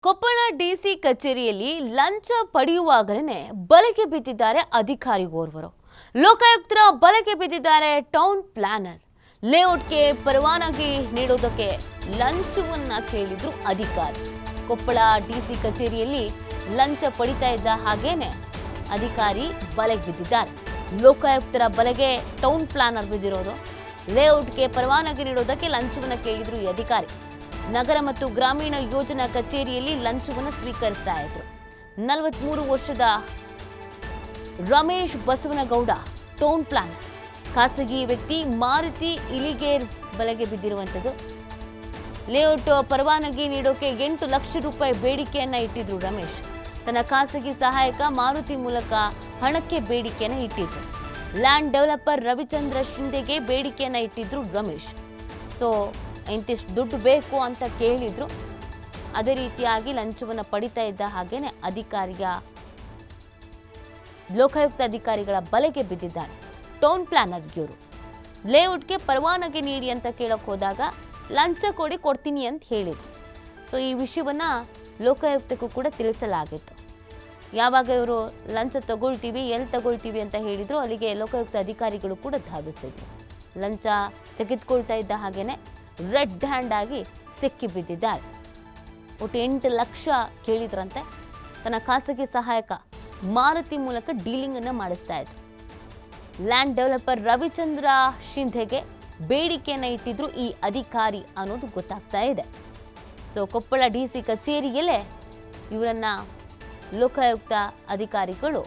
Koppal DC ಕಚೇರಿಯಲ್ಲಿ ಲಂಚ ಪಡೆಯುವಾಗಲೇ ಬಲೆಗೆ ಬಿದ್ದಿದ್ದಾರೆ ಅಧಿಕಾರಿಗೋರ್ವರು. ಲೋಕಾಯುಕ್ತರ ಬಲೆಗೆ ಬಿದ್ದಿದ್ದಾರೆ ಟೌನ್ ಪ್ಲಾನರ್. ಲೇಔಟ್ಗೆ ಪರವಾನಗಿ ನೀಡೋದಕ್ಕೆ ಲಂಚವನ್ನ ಕೇಳಿದ್ರು ಅಧಿಕಾರಿ. ಕೊಪ್ಪಳ ಡಿಸಿ ಕಚೇರಿಯಲ್ಲಿ ಲಂಚ ಪಡಿತಾ ಇದ್ದ ಹಾಗೇನೆ ಅಧಿಕಾರಿ ಬಲೆಗೆ ಬಿದ್ದಿದ್ದಾರೆ. ಲೋಕಾಯುಕ್ತರ ಬಲೆಗೆ ಟೌನ್ ಪ್ಲಾನರ್ ಬಿದ್ದಿರೋದು. ಲೇಔಟ್ಗೆ ಪರವಾನಗಿ ನೀಡೋದಕ್ಕೆ ಲಂಚವನ್ನ ಕೇಳಿದ್ರು ಈ ಅಧಿಕಾರಿ. ನಗರ ಮತ್ತು ಗ್ರಾಮೀಣ ಯೋಜನಾ ಕಚೇರಿಯಲ್ಲಿ ಲಂಚವನ್ನು ಸ್ವೀಕರಿಸ್ತಾ ಇದ್ರು. 43 ವರ್ಷದ ರಮೇಶ್ ಬಸವನಗೌಡ ಟೌನ್ ಪ್ಲಾನರ್. ಖಾಸಗಿ ವ್ಯಕ್ತಿ ಮಾರುತಿ ಇಲಿಗೇರ್ ಬಲೆಗೆ ಬಿದ್ದಿರುವಂಥದ್ದು. ಲೇಔಟ್ ಪರವಾನಗಿ ನೀಡೋಕೆ 8 ಲಕ್ಷ ರೂಪಾಯಿ ಬೇಡಿಕೆಯನ್ನ ಇಟ್ಟಿದ್ರು ರಮೇಶ್. ತನ್ನ ಖಾಸಗಿ ಸಹಾಯಕ ಮಾರುತಿ ಮೂಲಕ ಹಣಕ್ಕೆ ಬೇಡಿಕೆಯನ್ನ ಇಟ್ಟಿದ್ರು. ಲ್ಯಾಂಡ್ ಡೆವಲಪರ್ ರವಿಚಂದ್ರ ಶಿಂದೆಗೆ ಬೇಡಿಕೆಯನ್ನ ಇಟ್ಟಿದ್ರು ರಮೇಶ್. ಸೊ ಇಂತಿಷ್ಟು ದುಡ್ಡು ಬೇಕು ಅಂತ ಕೇಳಿದ್ರು. ಅದೇ ರೀತಿಯಾಗಿ ಲಂಚವನ್ನು ಪಡಿತಾ ಇದ್ದ ಹಾಗೇನೆ ಲೋಕಾಯುಕ್ತ ಅಧಿಕಾರಿಗಳ ಬಲೆಗೆ ಬಿದ್ದಿದ್ದಾರೆ ಟೌನ್ ಪ್ಲಾನರ್ ಇವರು. ಲೇಔಟ್ಗೆ ಪರವಾನಗಿ ನೀಡಿ ಅಂತ ಕೇಳಕ್ ಹೋದಾಗ ಲಂಚ ಕೊಡ್ತೀನಿ ಅಂತ ಹೇಳಿದ್ರು. ಸೊ ಈ ವಿಷಯವನ್ನ ಲೋಕಾಯುಕ್ತಕ್ಕೂ ಕೂಡ ತಿಳಿಸಲಾಗಿತ್ತು. ಯಾವಾಗ ಇವರು ಲಂಚ ತಗೊಳ್ತೀವಿ, ಎಲ್ಲಿ ತಗೊಳ್ತೀವಿ ಅಂತ ಹೇಳಿದ್ರು, ಅಲ್ಲಿಗೆ ಲೋಕಾಯುಕ್ತ ಅಧಿಕಾರಿಗಳು ಕೂಡ ಧಾವಿಸಿದ್ರು. ಲಂಚ ತೆಗೆದುಕೊಳ್ತಾ ಇದ್ದ ಹಾಗೇನೆ ರೆಡ್ ಹ್ಯಾಂಡ್ ಆಗಿ ಸಿಕ್ಕಿ ಬಿದ್ದಿದ್ದಾರೆ. ಒಟ್ಟು 8 ಲಕ್ಷ ಕೇಳಿದ್ರಂತೆ. ತನ್ನ ಖಾಸಗಿ ಸಹಾಯಕ ಮಾರುತಿ ಮೂಲಕ ಡೀಲಿಂಗ್ ಅನ್ನ ಮಾಡಿಸ್ತಾ ಇದ್ರು. ಲ್ಯಾಂಡ್ ಡೆವಲಪರ್ ರವಿಚಂದ್ರ ಶಿಂಧೆಗೆ ಬೇಡಿಕೆಯನ್ನ ಇಟ್ಟಿದ್ರು ಈ ಅಧಿಕಾರಿ ಅನ್ನೋದು ಗೊತ್ತಾಗ್ತಾ ಇದೆ. ಸೊ ಕೊಪ್ಪಳ ಡಿಸಿ ಕಚೇರಿಯಲ್ಲೇ ಇವರನ್ನ ಲೋಕಾಯುಕ್ತ ಅಧಿಕಾರಿಗಳು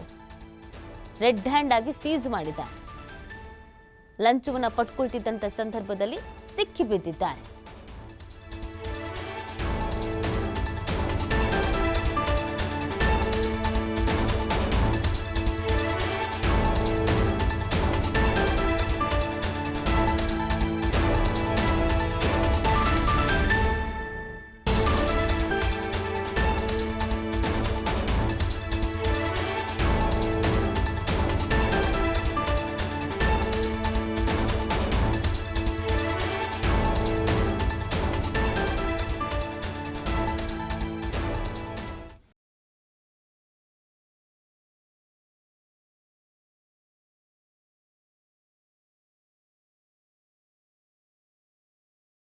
ರೆಡ್ ಹ್ಯಾಂಡ್ ಆಗಿ ಸೀಸ್ ಮಾಡಿದ್ದಾರೆ. ಲಂಚವನ್ನು ಪಡ್ಕೊಳ್ತಿದ್ದಂಥ ಸಂದರ್ಭದಲ್ಲಿ ಸಿಕ್ಕಿ ಬಿದ್ದಿದ್ದಾರೆ.